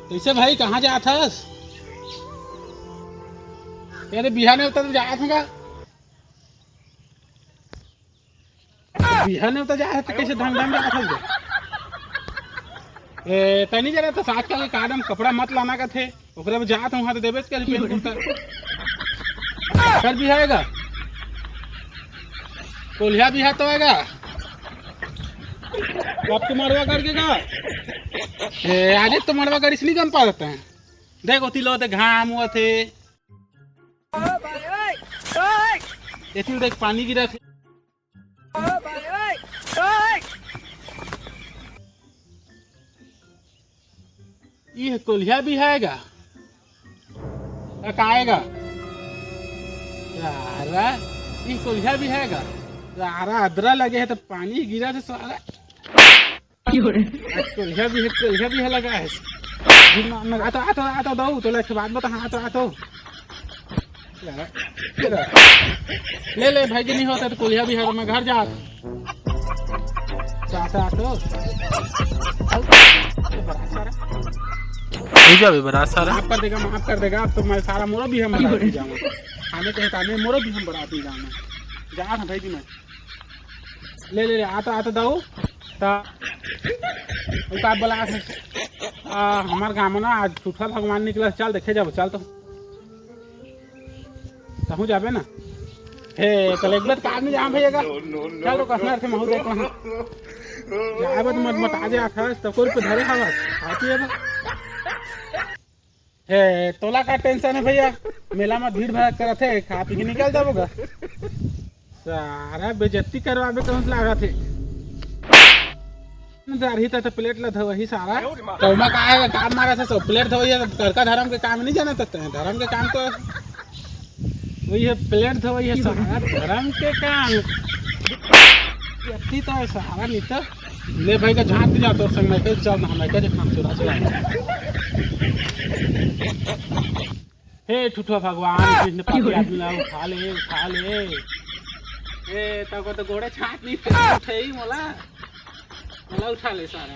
कैसे भाई कहाँ जा थस? अरे बिहाने उतर जात होगा। बिहाने उतर जा तो कैसे धम धम जात हस? ए तनी जरा तो आजकल के काडम कपड़ा मत लाना का थे ओकरे में जात हूँ तो देबे के पेन कुर्ता कर भी आएगा कोल्हा भी है तो आएगा अब तो मरवा करके का आज तो मरवा कर इसलिए जम पा देते हैं देखो तिलो ते घाम हुआ थे ऐसी देख पानी गिरा थे ये कोल्हा भी हैगा आएगा यार ये कोल्हा भी हैगा यार अदरा लगे है तो पानी गिरा था सारा कोल्हा भी है लगा है आता दो तो लाइक बाद बता आता ले भाई जी नहीं होता तो कोल्हा भी है मैं घर जा बड़ा सारा माफ कर देगा अब तो मैं सारा मोरो भी हम बराती जाऊंगा खाने के हटाने मोरो भी हम बराती जाऊंगा जा भाई जी मैं ले आता दो तो बोला हमारे गाँव में ना आज छूठा भगवान निकला चल देखे जाओ चल तो कहूँ जाबे ना हे कल एक बार कार में जा भैया चल तो कसना थे महू देख जाए तो मत आज आखस तो कोई पे धरे हवस आती है हे तोला का टेंशन है भैया मेला में भीड़ भाड़ करत है खा पी के निकल जाओगा सारा बेइज्जती करवाबे कहूँ लगा थे रही तो प्लेट ला वही सारा तो मैं का काम मारा था सब प्लेट धोई घर का धर्म के काम नहीं जाना सकते हैं धर्म के काम तो वही है प्लेट धोई है सारा धर्म के काम तो सारा नहीं तो ले भाई का झाँक दिया तो संग में चल हमें क्या काम चुरा हे ठुठो भगवान कृष्ण पापी आदमी ला उठा ले ए तब तो गोड़े छाट नहीं उठे ही मोला उठा ले सारा